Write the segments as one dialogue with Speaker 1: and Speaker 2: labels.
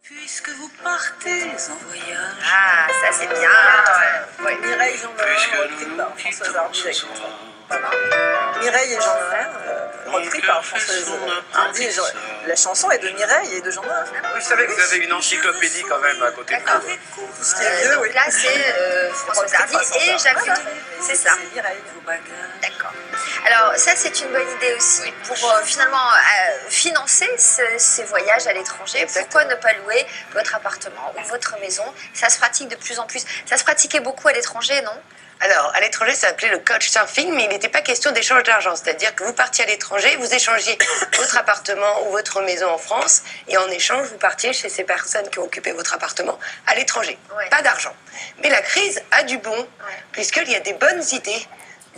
Speaker 1: Puisque vous partez en voyage.
Speaker 2: Ah, ça c'est bien.
Speaker 3: Ouais. Mireille, Jean Noël, repris par Françoise Hardy avec pas mal. Mireille et Jean Noël, repris par Françoise Hardy. La chanson est de Mireille et de Jean Noël.
Speaker 4: Vous savez que vous avez une encyclopédie quand même à côté de
Speaker 2: D'accord.
Speaker 4: vous.
Speaker 3: Tout ce qui est vieux,
Speaker 2: Donc
Speaker 3: oui.
Speaker 2: là c'est Françoise Hardy et Jacques Dutronc. C'est ça.
Speaker 3: C'est Mireille.
Speaker 2: D'accord. Alors ça c'est une bonne idée aussi pour finalement financer ces voyages à l'étranger. Pourquoi ne pas louer votre appartement ou votre maison? Ça se pratique de plus en plus. Ça se pratiquait beaucoup à l'étranger, non?
Speaker 5: Alors, à l'étranger, ça s'appelait le couchsurfing, mais il n'était pas question d'échange d'argent. C'est-à-dire que vous partiez à l'étranger, vous échangiez votre appartement ou votre maison en France, et en échange, vous partiez chez ces personnes qui ont occupé votre appartement à l'étranger.
Speaker 2: Ouais.
Speaker 5: Pas d'argent. Mais la crise a du bon, puisqu'il y a des bonnes idées,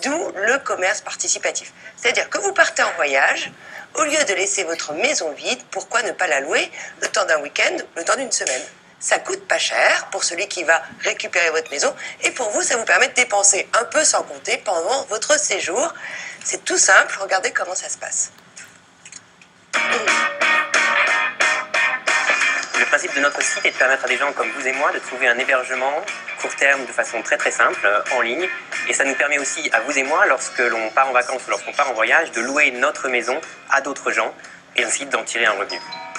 Speaker 5: d'où le commerce participatif. C'est-à-dire que vous partez en voyage, au lieu de laisser votre maison vide, pourquoi ne pas la louer le temps d'un week-end, le temps d'une semaine? Ça coûte pas cher pour celui qui va récupérer votre maison et pour vous, ça vous permet de dépenser un peu sans compter pendant votre séjour. C'est tout simple, regardez comment ça se passe.
Speaker 6: Le principe de notre site est de permettre à des gens comme vous et moi de trouver un hébergement court terme de façon très très simple, en ligne. Et ça nous permet aussi à vous et moi, lorsque l'on part en vacances ou lorsqu'on part en voyage, de louer notre maison à d'autres gens et ainsi d'en tirer un revenu.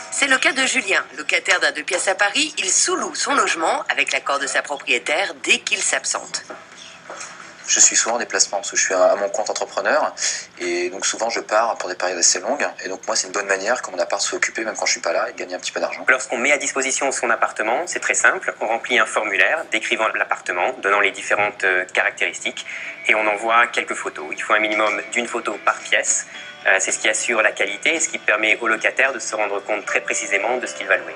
Speaker 1: C'est le cas de Julien, locataire d'un 2 pièces à Paris. Il sous-loue son logement avec l'accord de sa propriétaire dès qu'il s'absente.
Speaker 7: Je suis souvent en déplacement parce que je suis à mon compte entrepreneur et donc souvent je pars pour des périodes assez longues et donc moi c'est une bonne manière que mon appart soit occupé même quand je suis pas là et de gagner un petit peu d'argent.
Speaker 6: Lorsqu'on met à disposition son appartement, c'est très simple, on remplit un formulaire décrivant l'appartement, donnant les différentes caractéristiques et on envoie quelques photos. Il faut un minimum d'une photo par pièce, c'est ce qui assure la qualité et ce qui permet au locataire de se rendre compte très précisément de ce qu'il va louer.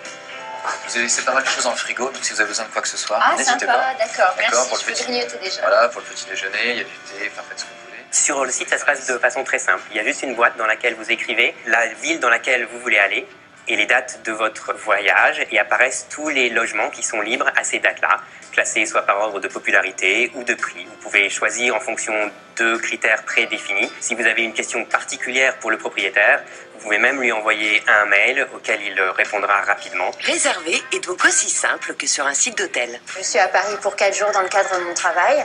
Speaker 7: Je vous ai laissé pas mal de choses dans le frigo, donc si vous avez besoin de quoi que ce soit,
Speaker 2: Ah
Speaker 7: n'hésitez
Speaker 2: sympa,
Speaker 7: pas.
Speaker 2: d'accord. Merci,
Speaker 7: pour
Speaker 2: je
Speaker 7: le
Speaker 2: peux
Speaker 7: petit
Speaker 2: grignoter déjà.
Speaker 7: Voilà, pour le petit déjeuner, il y a du thé, enfin faites ce que vous voulez.
Speaker 6: Sur le site, ça se passe de façon très simple. Il y a juste une boîte dans laquelle vous écrivez la ville dans laquelle vous voulez aller et les dates de votre voyage et apparaissent tous les logements qui sont libres à ces dates-là, classés soit par ordre de popularité ou de prix. Vous pouvez choisir en fonction de critères prédéfinis. Si vous avez une question particulière pour le propriétaire, vous pouvez même lui envoyer un mail auquel il répondra rapidement.
Speaker 1: Réserver est donc aussi simple que sur un site d'hôtel.
Speaker 2: Je suis à Paris pour 4 jours dans le cadre de mon travail.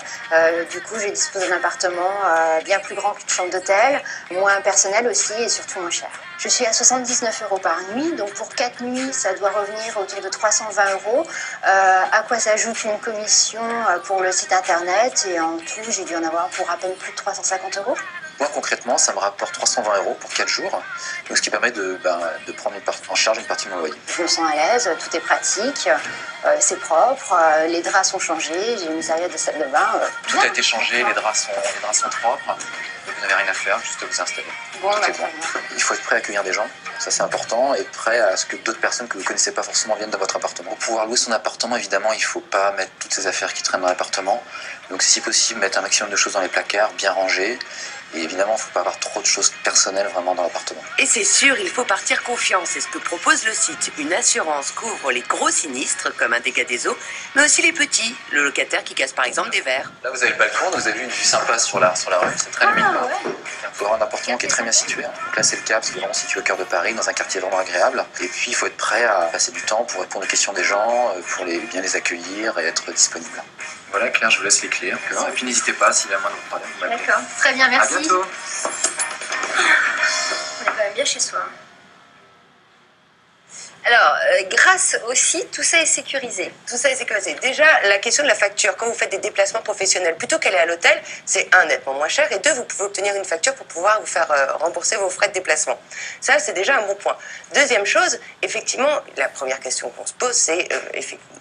Speaker 2: Du coup, j'ai disposé d'un appartement bien plus grand qu'une chambre d'hôtel, moins personnel aussi et surtout moins cher. Je suis à 79 € par nuit, donc pour 4 nuits, ça doit revenir autour de 320 €, à quoi s'ajoute une commission pour le site internet et en tout, j'ai dû en avoir pour à peine plus de 350 €.
Speaker 7: Moi concrètement, ça me rapporte 320 € pour 4 jours, donc ce qui permet de prendre en charge une partie de mon loyer.
Speaker 2: Je me sens à l'aise, tout est pratique, c'est propre, les draps sont changés, j'ai une serviette de salle de bain.
Speaker 7: Tout a été changé, les draps sont propres, vous n'avez rien à faire, juste à vous installer.
Speaker 2: Bon,
Speaker 7: Tout
Speaker 2: bah,
Speaker 7: est
Speaker 2: très
Speaker 7: bon.
Speaker 2: bien.
Speaker 7: Il faut être prêt à accueillir des gens, ça c'est important, et prêt à ce que d'autres personnes que vous ne connaissez pas forcément viennent dans votre appartement. Pour pouvoir louer son appartement, évidemment, il ne faut pas mettre toutes ces affaires qui traînent dans l'appartement. Donc si possible, mettre un maximum de choses dans les placards, bien rangées. Et évidemment, il ne faut pas avoir trop de choses personnelles vraiment dans l'appartement.
Speaker 1: Et c'est sûr, il faut partir confiant. C'est ce que propose le site. Une assurance couvre les gros sinistres, comme un dégât des eaux, mais aussi les petits. Le locataire qui casse par exemple des verres.
Speaker 7: Là, vous avez le balcon, vous avez une vue sympa sur la rue, c'est très lumineux. Il faut avoir un appartement qui est très bien situé. Donc là, c'est le cas, parce qu'il est vraiment situé au cœur de Paris, dans un quartier vraiment agréable. Et puis, il faut être prêt à passer du temps pour répondre aux questions des gens, pour bien les accueillir et être disponible. Voilà, Claire, je vous laisse les clés. Et puis, n'hésitez pas, s'il y a moindre problème, vous m'appelez.
Speaker 2: D'accord, très bien, merci.
Speaker 7: À bientôt.
Speaker 2: On est quand même bien chez soi. Alors, grâce au site, tout ça est sécurisé.
Speaker 5: Tout ça est sécurisé. Déjà, la question de la facture, quand vous faites des déplacements professionnels, plutôt qu'aller à l'hôtel, c'est un, nettement moins cher, et deux, vous pouvez obtenir une facture pour pouvoir vous faire rembourser vos frais de déplacement. Ça, c'est déjà un bon point. Deuxième chose, effectivement, la première question qu'on se pose, c'est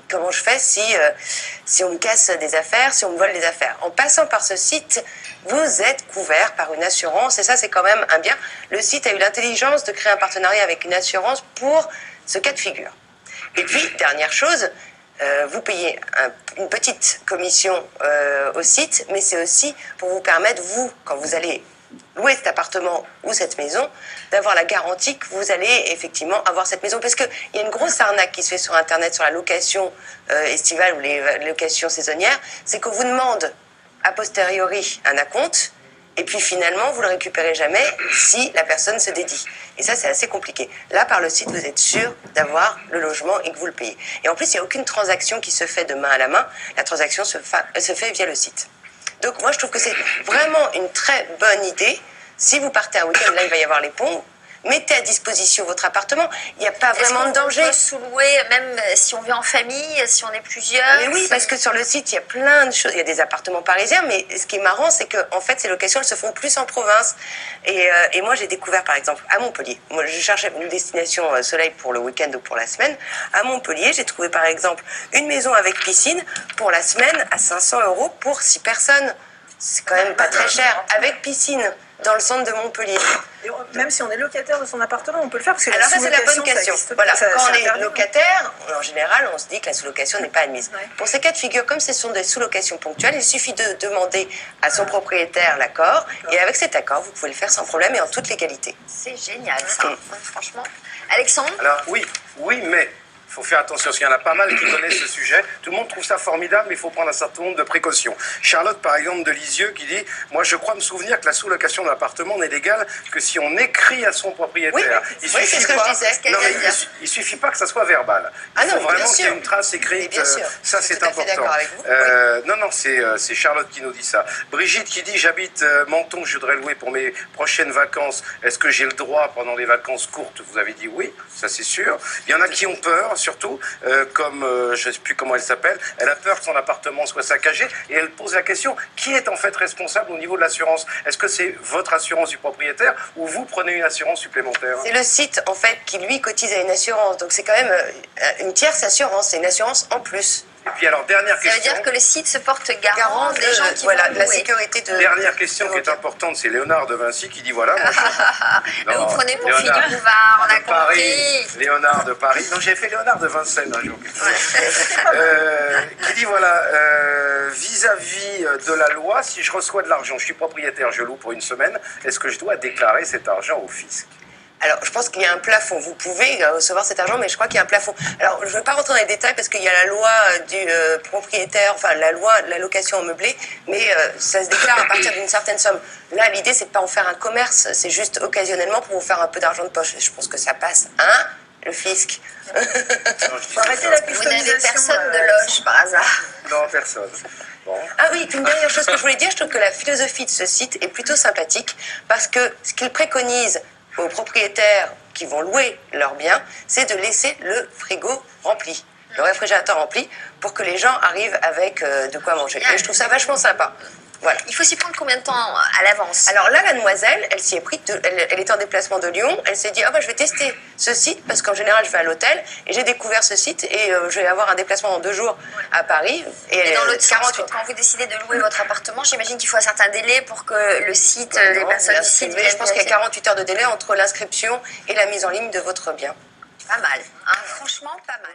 Speaker 5: comment je fais si on me casse des affaires, si on me vole des affaires. En passant par ce site, vous êtes couvert par une assurance, et ça, c'est quand même un bien. Le site a eu l'intelligence de créer un partenariat avec une assurance pour ce cas de figure. Et puis, dernière chose, vous payez une petite commission au site, mais c'est aussi pour vous permettre, vous, quand vous allez louer cet appartement ou cette maison, d'avoir la garantie que vous allez effectivement avoir cette maison. Parce qu'il y a une grosse arnaque qui se fait sur Internet, sur la location estivale ou les locations saisonnières, c'est qu'on vous demande a posteriori un acompte, Et puis finalement, vous le récupérez jamais si la personne se dédie. Et ça, c'est assez compliqué. Là, par le site, vous êtes sûr d'avoir le logement et que vous le payez. Et en plus, il n'y a aucune transaction qui se fait de main à la main. La transaction se fait via le site. Donc moi, je trouve que c'est vraiment une très bonne idée. Si vous partez un week-end, là, il va y avoir les ponts. Mettez à disposition votre appartement. Il n'y a pas vraiment de danger.
Speaker 2: On peut sous-louer, même si on vit en famille, si on est plusieurs.
Speaker 5: Mais oui, parce que sur le site, il y a plein de choses. Il y a des appartements parisiens, mais ce qui est marrant, c'est que en fait, ces locations, elles se font plus en province. Et moi, j'ai découvert, par exemple, à Montpellier. Moi, je cherchais une destination soleil pour le week-end ou pour la semaine. À Montpellier, j'ai trouvé, par exemple, une maison avec piscine pour la semaine à 500 € pour 6 personnes. C'est quand même pas très cher, avec piscine, dans le centre de Montpellier.
Speaker 3: Et même si on est locataire de son appartement, on peut le faire parce que
Speaker 5: alors ça, c'est la bonne question. Voilà, quand on est
Speaker 3: interdit.
Speaker 5: locataire, en général, on se dit que la sous-location n'est pas admise.
Speaker 3: Ouais.
Speaker 5: Pour ces cas de figure, comme ce sont des sous-locations ponctuelles, il suffit de demander à son propriétaire l'accord. Et avec cet accord, vous pouvez le faire sans problème et en toute légalité.
Speaker 2: C'est génial, ça. Franchement. Alexandre?
Speaker 4: Alors oui, mais il faut faire attention, parce qu'il y en a pas mal qui connaissent ce sujet. Tout le monde trouve ça formidable, mais il faut prendre un certain nombre de précautions. Charlotte, par exemple, de Lisieux, qui dit « Moi, je crois me souvenir que la sous-location d'un appartement n'est légale que si on écrit à son propriétaire. »
Speaker 5: Oui, c'est ce que je disais.
Speaker 4: Non, mais il suffit pas que ça soit verbal. Il faut vraiment qu'il y ait une trace écrite.
Speaker 5: Bien sûr.
Speaker 4: Ça, c'est important.
Speaker 5: Je suis tout à fait d'accord avec vous.
Speaker 4: Non, c'est Charlotte qui nous dit ça. Brigitte qui dit « J'habite Menton, je voudrais louer pour mes prochaines vacances. Est-ce que j'ai le droit pendant les vacances courtes ?» Vous avez dit oui, ça c'est sûr. Il y en a qui ont peur, surtout, comme je ne sais plus comment elle s'appelle. Elle a peur que son appartement soit saccagé et elle pose la question, qui est en fait responsable au niveau de l'assurance? Est-ce que c'est votre assurance du propriétaire ou vous prenez une assurance supplémentaire?
Speaker 5: C'est le site, en fait, qui lui cotise à une assurance. Donc c'est quand même une tierce assurance, c'est une assurance en plus.
Speaker 4: Et puis alors, dernière
Speaker 2: Ça
Speaker 4: question.
Speaker 2: veut dire que le site se porte garant des gens qui
Speaker 5: voilà,
Speaker 2: vont
Speaker 5: la
Speaker 2: louer.
Speaker 5: sécurité de...
Speaker 4: Dernière question qui est importante, c'est Léonard de Vinci qui dit voilà. Moi,
Speaker 2: Vous prenez pour
Speaker 4: Léonard
Speaker 2: Philippe Bouvard, on a
Speaker 4: de Paris,
Speaker 2: compris.
Speaker 4: Léonard de Paris. Non, j'ai fait Léonard de Vincennes un jour. Qui dit voilà, vis-à-vis de la loi, si je reçois de l'argent, je suis propriétaire, je loue pour une semaine, est-ce que je dois déclarer cet argent au fisc?
Speaker 5: Alors, je pense qu'il y a un plafond. Vous pouvez recevoir cet argent, mais je crois qu'il y a un plafond. Alors, je ne vais pas rentrer dans les détails parce qu'il y a la loi du propriétaire, enfin la loi de la location en meublé, mais ça se déclare à partir d'une certaine somme. Là, l'idée, c'est de pas en faire un commerce, c'est juste occasionnellement pour vous faire un peu d'argent de poche. Je pense que ça passe, hein, le fisc.
Speaker 3: Faut arrêter la
Speaker 2: Vous n'avez
Speaker 3: customisation.
Speaker 2: personne de loge par hasard.
Speaker 4: Non, personne. Bon.
Speaker 5: Ah oui, une dernière chose que je voulais dire, je trouve que la philosophie de ce site est plutôt sympathique parce que ce qu'il préconise aux propriétaires qui vont louer leurs biens, c'est de laisser le frigo rempli, le réfrigérateur rempli, pour que les gens arrivent avec de quoi manger. Et je trouve ça vachement sympa. Voilà.
Speaker 2: Il faut s'y prendre combien de temps à l'avance?
Speaker 5: Alors là, la demoiselle, elle s'y est pris, elle était en déplacement de Lyon, elle s'est dit, ah bah je vais tester ce site, parce qu'en général je vais à l'hôtel, et j'ai découvert ce site, et je vais avoir un déplacement dans 2 jours à Paris,
Speaker 2: Et dans l'autre sens,
Speaker 5: 48.
Speaker 2: quand vous décidez de louer votre appartement, j'imagine qu'il faut un certain délai pour que le site, les
Speaker 5: Non,
Speaker 2: personnes
Speaker 5: bien
Speaker 2: du site
Speaker 5: sûr,
Speaker 2: viennent
Speaker 5: je pense qu'il y a
Speaker 2: vérifier.
Speaker 5: 48 heures de délai entre l'inscription et la mise en ligne de votre bien.
Speaker 2: Pas mal, hein, franchement pas mal.